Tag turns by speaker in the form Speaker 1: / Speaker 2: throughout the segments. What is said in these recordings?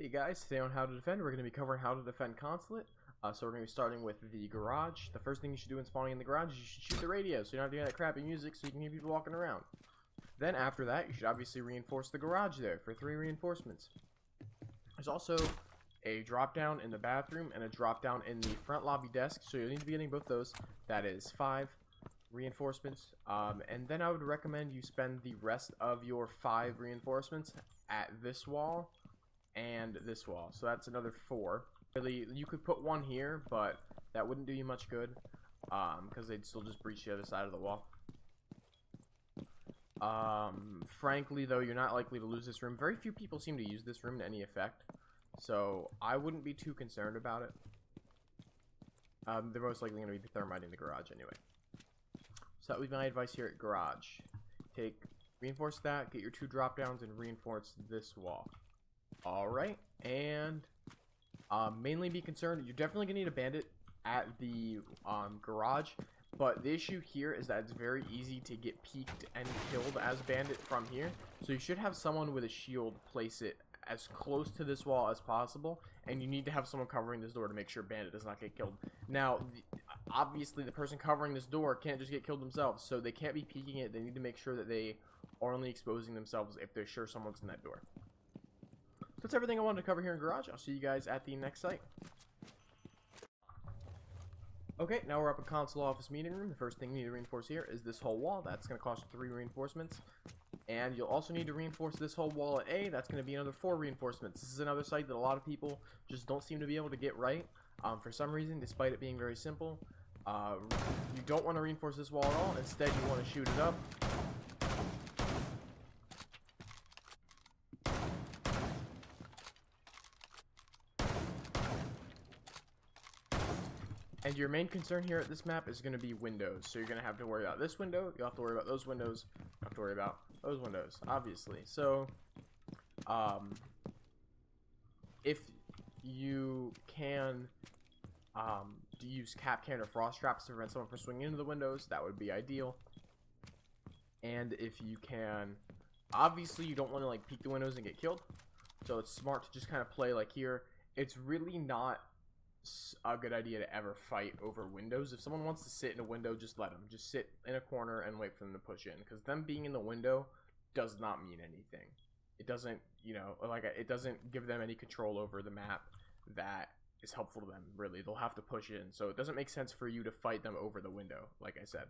Speaker 1: Hey guys, today on How to Defend, we're going to be covering how to defend Consulate. So we're going to be starting with the garage. The first thing you should do in spawning in the garage is you should shoot the radio, so you don't have to hear that crappy music so you can hear people walking around. Then after that, you should obviously reinforce the garage there for 3 reinforcements. There's also a drop down in the bathroom and a drop down in the front lobby desk, so you'll need to be getting both those. That is 5 reinforcements. And then I would recommend you spend the rest of your 5 reinforcements at this wall and this wall, so that's another 4. Really, you could put 1 here, but that wouldn't do you much good because they'd still just breach the other side of the wall. Frankly though, you're not likely to lose this room. Very few people seem to use this room to any effect, so I wouldn't be too concerned about it. They're most likely going to be thermiting the garage anyway. So that would be my advice here at garage. Reinforce that, get your 2 drop downs, and reinforce this wall. Alright, and mainly be concerned, you're definitely going to need a bandit at the garage, but the issue here is that it's very easy to get peeked and killed as bandit from here, so you should have someone with a shield place it as close to this wall as possible, and you need to have someone covering this door to make sure bandit does not get killed. Now, obviously the person covering this door can't just get killed themselves, so they can't be peeking it. They need to make sure that they are only exposing themselves if they're sure someone's in that door. So that's everything I wanted to cover here in garage. I'll see you guys at the next site. Okay, now we're up in Consul office meeting room. The first thing you need to reinforce here is this whole wall. That's going to cost 3 reinforcements. And you'll also need to reinforce this whole wall at A. That's going to be another 4 reinforcements. This is another site that a lot of people just don't seem to be able to get right for some reason, despite it being very simple. You don't want to reinforce this wall at all. Instead, you want to shoot it up. And your main concern here at this map is going to be windows. So you're going to have to worry about this window. You'll have to worry about those windows. You have to worry about those windows, obviously. So, if you can use cap can or frost traps to prevent someone from swinging into the windows, that would be ideal. And if you can, obviously you don't want to like peek the windows and get killed. So it's smart to just kind of play like here. It's really not a good idea to ever fight over windows. If someone wants to sit in a window, just let them. Just sit in a corner and wait for them to push in, because them being in the window does not mean anything. It doesn't, you know, like, it doesn't give them any control over the map that is helpful to them, really. They'll have to push in, so it doesn't make sense for you to fight them over the window, like I said.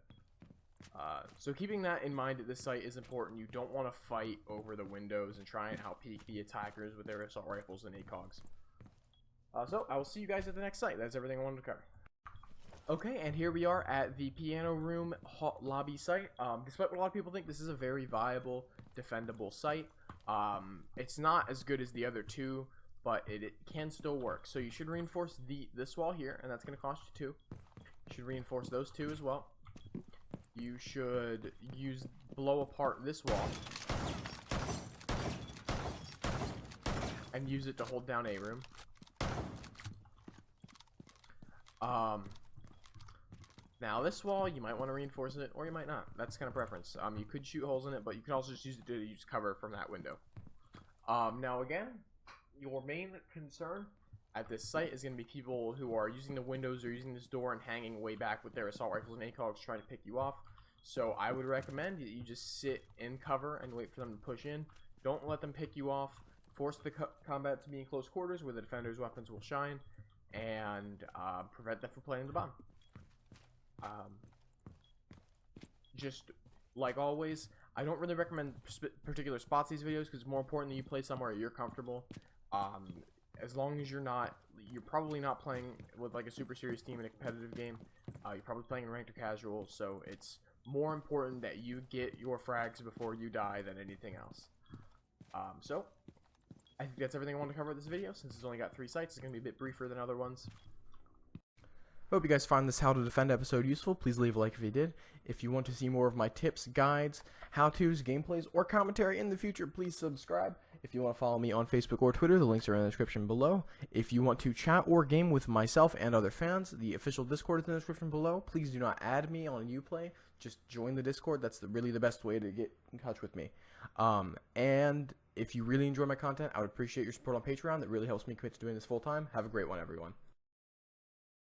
Speaker 1: So keeping that in mind at this site is important. You don't want to fight over the windows and try and outpeak the attackers with their assault rifles and ACOGs. So I will see you guys at the next site. That's everything I wanted to cover. Okay, and here we are at the piano room lobby site. Despite what a lot of people think, this is a very viable, defendable site. It's not as good as the other 2, but it can still work. So you should reinforce this wall here, and that's going to cost you 2. You should reinforce those 2 as well. You should blow apart this wall and use it to hold down a room. Now this wall, you might want to reinforce it, or you might not. That's kind of preference. You could shoot holes in it, but you could also just use it to use cover from that window. Now again, your main concern at this site is going to be people who are using the windows or using this door and hanging way back with their assault rifles and ACOGs trying to pick you off. So I would recommend that you just sit in cover and wait for them to push in. Don't let them pick you off. Force the combat to be in close quarters where the defender's weapons will shine, and prevent them from playing the bomb. Just like always, I don't really recommend particular spots these videos because it's more important that you play somewhere you're comfortable. As long as you're probably not playing with like a super serious team in a competitive game. You're probably playing in ranked or casual, so it's more important that you get your frags before you die than anything else. So I think that's everything I want to cover in this video. Since it's only got 3 sites, it's going to be a bit briefer than other ones. Hope you guys find this How to Defend episode useful. Please leave a like if you did. If you want to see more of my tips, guides, how-tos, gameplays, or commentary in the future, please subscribe. If you want to follow me on Facebook or Twitter, the links are in the description below. If you want to chat or game with myself and other fans, the official Discord is in the description below. Please do not add me on Uplay. Just join the Discord. That's really the best way to get in touch with me. And If you really enjoy my content, I would appreciate your support on Patreon. That really helps me commit to doing this full time. Have a great one, everyone.